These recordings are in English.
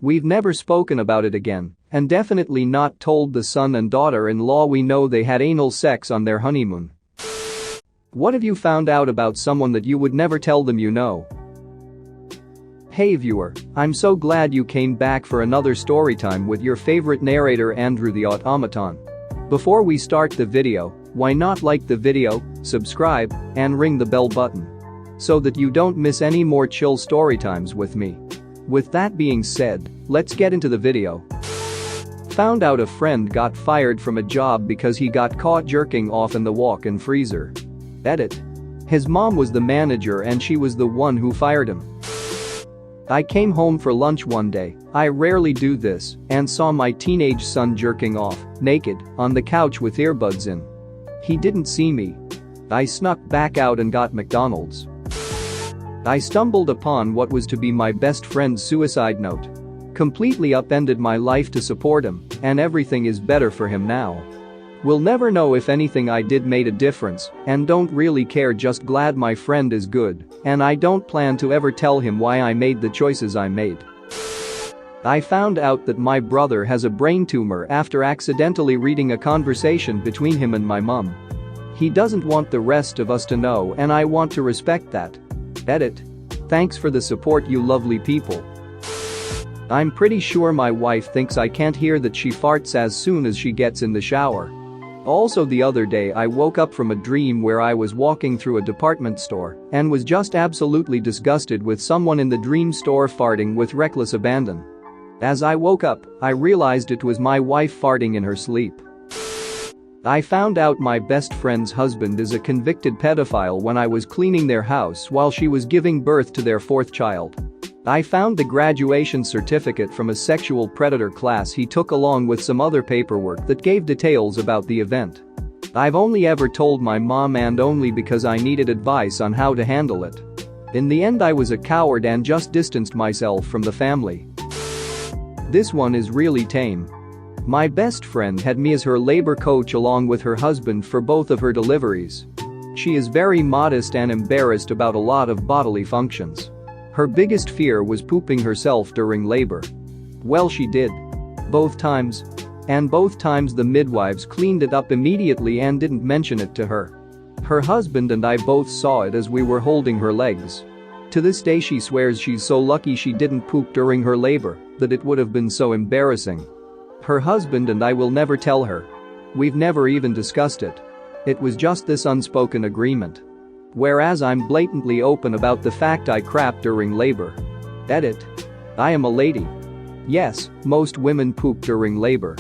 We've never spoken about it again, and definitely not told the son and daughter-in-law we know they had anal sex on their honeymoon. What have you found out about someone that you would never tell them you know? Hey viewer, I'm so glad you came back for another storytime with your favorite narrator Andrew the Automaton. Before we start the video, why not like the video, subscribe, and ring the bell button so that you don't miss any more chill storytimes with me. With that being said, let's get into the video. Found out a friend got fired from a job because he got caught jerking off in the walk-in freezer. Edit. His mom was the manager and she was the one who fired him. I came home for lunch one day, I rarely do this, and saw my teenage son jerking off, naked, on the couch with earbuds in. He didn't see me. I snuck back out and got McDonald's. I stumbled upon what was to be my best friend's suicide note. Completely upended my life to support him, and everything is better for him now. Will never know if anything I did made a difference, and don't really care, just glad my friend is good, and I don't plan to ever tell him why I made the choices I made. I found out that my brother has a brain tumor after accidentally reading a conversation between him and my mom. He doesn't want the rest of us to know and I want to respect that. Edit. Thanks for the support, you lovely people. I'm pretty sure my wife thinks I can't hear that she farts as soon as she gets in the shower. Also, the other day I woke up from a dream where I was walking through a department store and was just absolutely disgusted with someone in the dream store farting with reckless abandon. As I woke up, I realized it was my wife farting in her sleep. I found out my best friend's husband is a convicted pedophile when I was cleaning their house while she was giving birth to their fourth child. I found the graduation certificate from a sexual predator class he took along with some other paperwork that gave details about the event. I've only ever told my mom, and only because I needed advice on how to handle it. In the end, I was a coward and just distanced myself from the family. This one is really tame. My best friend had me as her labor coach along with her husband for both of her deliveries. She is very modest and embarrassed about a lot of bodily functions. Her biggest fear was pooping herself during labor. Well, she did. Both times. And both times the midwives cleaned it up immediately and didn't mention it to her. Her husband and I both saw it as we were holding her legs. To this day she swears she's so lucky she didn't poop during her labor, that it would have been so embarrassing. Her husband and I will never tell her. We've never even discussed it. It was just this unspoken agreement. Whereas I'm blatantly open about the fact I crap during labor. Edit. I am a lady. Yes, most women poop during labor.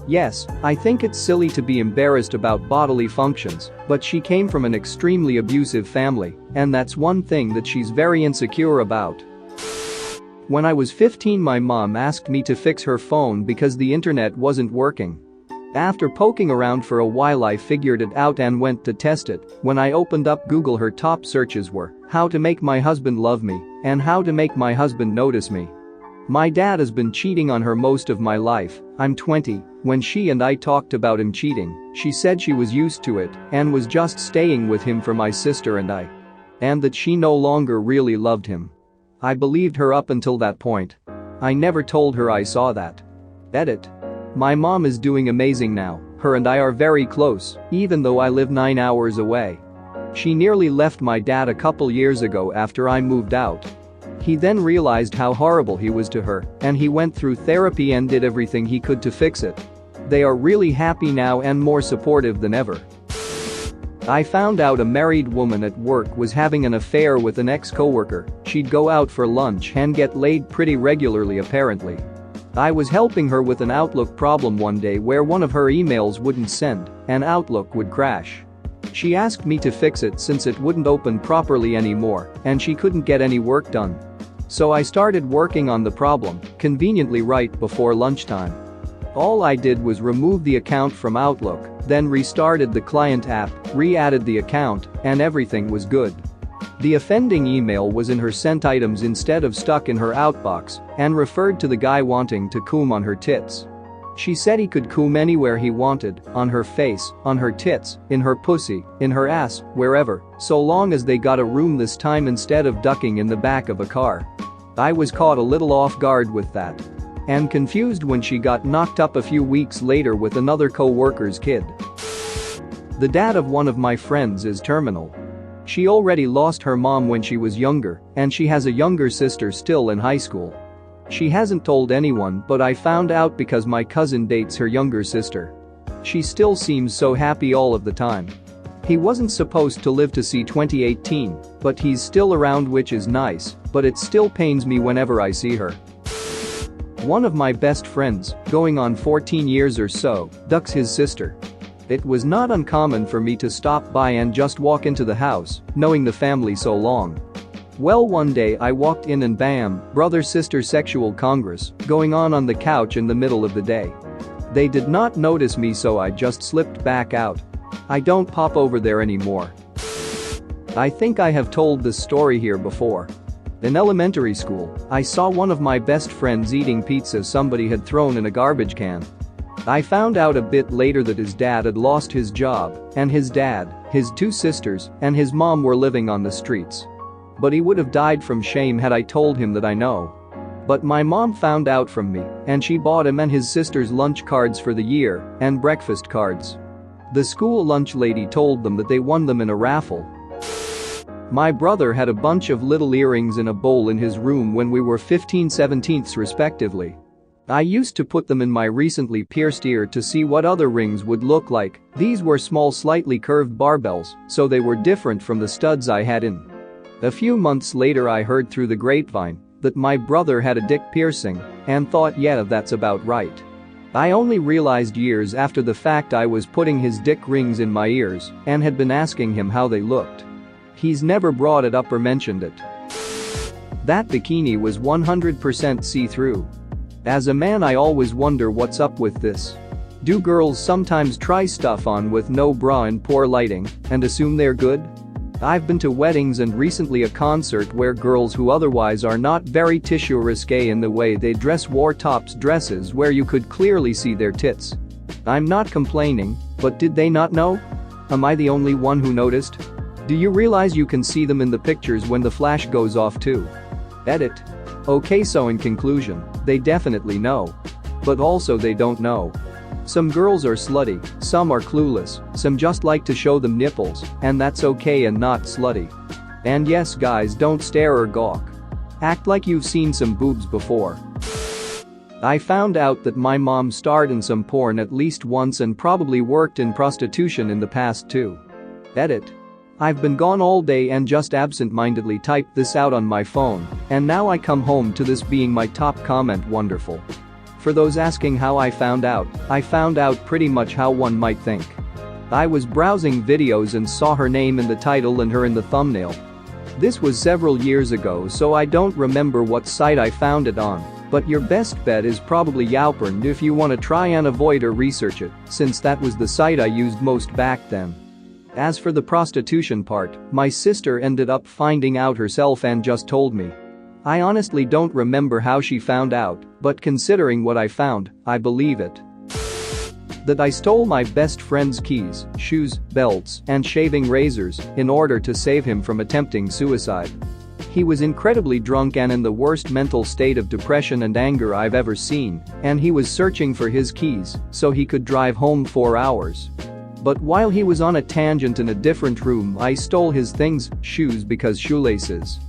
Yes, I think it's silly to be embarrassed about bodily functions, but she came from an extremely abusive family, and that's one thing that she's very insecure about. When I was 15, my mom asked me to fix her phone because the internet wasn't working. After poking around for a while, I figured it out and went to test it. When I opened up Google, her top searches were how to make my husband love me and how to make my husband notice me. My dad has been cheating on her most of my life. I'm 20. When she and I talked about him cheating, she said she was used to it and was just staying with him for my sister and I. And that she no longer really loved him. I believed her up until that point. I never told her I saw that. Edit. My mom is doing amazing now, her and I are very close, even though I live 9 hours away. She nearly left my dad a couple years ago after I moved out. He then realized how horrible he was to her, and he went through therapy and did everything he could to fix it. They are really happy now and more supportive than ever. I found out a married woman at work was having an affair with an ex-coworker. She'd go out for lunch and get laid pretty regularly apparently. I was helping her with an Outlook problem one day where one of her emails wouldn't send and Outlook would crash. She asked me to fix it since it wouldn't open properly anymore and she couldn't get any work done. So I started working on the problem, conveniently right before lunchtime. All I did was remove the account from Outlook, then restarted the client app, re-added the account, and everything was good. The offending email was in her sent items instead of stuck in her outbox and referred to the guy wanting to coom on her tits. She said he could coom anywhere he wanted, on her face, on her tits, in her pussy, in her ass, wherever, so long as they got a room this time instead of ducking in the back of a car. I was caught a little off guard with that. and confused when she got knocked up a few weeks later with another co-worker's kid. The dad of one of my friends is terminal. She already lost her mom when she was younger, and she has a younger sister still in high school. She hasn't told anyone, but I found out because my cousin dates her younger sister. She still seems so happy all of the time. He wasn't supposed to live to see 2018, but he's still around, which is nice, but it still pains me whenever I see her. One of my best friends, going on 14 years or so, ducks his sister. It was not uncommon for me to stop by and just walk into the house, knowing the family so long. Well, one day I walked in and bam, brother-sister sexual congress going on the couch in the middle of the day. They did not notice me, so I just slipped back out. I don't pop over there anymore. I think I have told this story here before. In elementary school, I saw one of my best friends eating pizza somebody had thrown in a garbage can. I found out a bit later that his dad had lost his job, and his dad, his two sisters, and his mom were living on the streets. But he would have died from shame had I told him that I know. But my mom found out from me, and she bought him and his sisters lunch cards for the year, and breakfast cards. The school lunch lady told them that they won them in a raffle. My brother had a bunch of little earrings in a bowl in his room when we were 15/17 respectively. I used to put them in my recently pierced ear to see what other rings would look like. These were small, slightly curved barbells, so they were different from the studs I had in. A few months later I heard through the grapevine that my brother had a dick piercing and thought, yeah, that's about right. I only realized years after the fact I was putting his dick rings in my ears and had been asking him how they looked. He's never brought it up or mentioned it. That bikini was 100% see-through. As a man, I always wonder what's up with this. Do girls sometimes try stuff on with no bra in poor lighting and assume they're good? I've been to weddings and recently a concert where girls who otherwise are not very tissue risque in the way they dress wore tops dresses where you could clearly see their tits. I'm not complaining, but did they not know? Am I the only one who noticed? Do you realize you can see them in the pictures when the flash goes off too? Edit. Okay, so in conclusion, they definitely know. But also they don't know. Some girls are slutty, some are clueless, some just like to show them nipples, and that's okay and not slutty. And yes, guys, don't stare or gawk. Act like you've seen some boobs before. I found out that my mom starred in some porn at least once and probably worked in prostitution in the past too. Edit. I've been gone all day and just absent-mindedly typed this out on my phone, and now I come home to this being my top comment. Wonderful. For those asking how I found out pretty much how one might think. I was browsing videos and saw her name in the title and her in the thumbnail. This was several years ago, so I don't remember what site I found it on, but your best bet is probably Yowporn if you want to try and avoid or research it, since that was the site I used most back then. As for the prostitution part, my sister ended up finding out herself and just told me. I honestly don't remember how she found out, but considering what I found, I believe it. That I stole my best friend's keys, shoes, belts, and shaving razors in order to save him from attempting suicide. He was incredibly drunk and in the worst mental state of depression and anger I've ever seen, and he was searching for his keys so he could drive home 4 hours. But while he was on a tangent in a different room, I stole his things, shoes because shoelaces.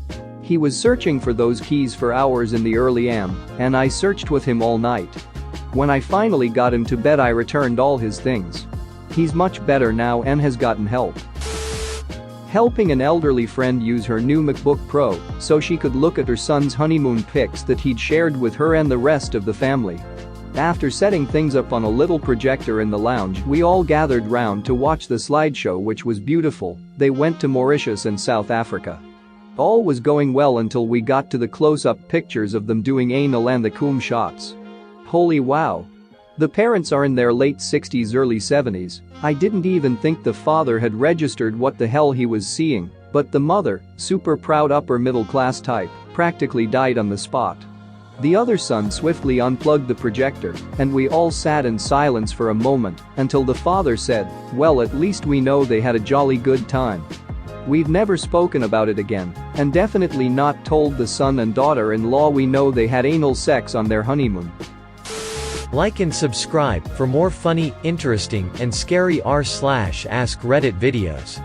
He was searching for those keys for hours in the early AM, and I searched with him all night. When I finally got him to bed, I returned all his things. He's much better now and has gotten help. Helping an elderly friend use her new MacBook Pro so she could look at her son's honeymoon pics that he'd shared with her and the rest of the family. After setting things up on a little projector in the lounge, we all gathered round to watch the slideshow, which was beautiful. They went to Mauritius and South Africa. All was going well until we got to the close-up pictures of them doing anal and the coom shots. Holy wow. The parents are in their late 60s, early 70s. I didn't even think the father had registered what the hell he was seeing, but the mother, super proud upper middle class type, practically died on the spot. The other son swiftly unplugged the projector, and we all sat in silence for a moment until the father said, "Well, at least we know they had a jolly good time." We've never spoken about it again, and definitely not told the son and daughter-in-law we know they had anal sex on their honeymoon. Like and subscribe for more funny, interesting, and scary r/ask Reddit videos.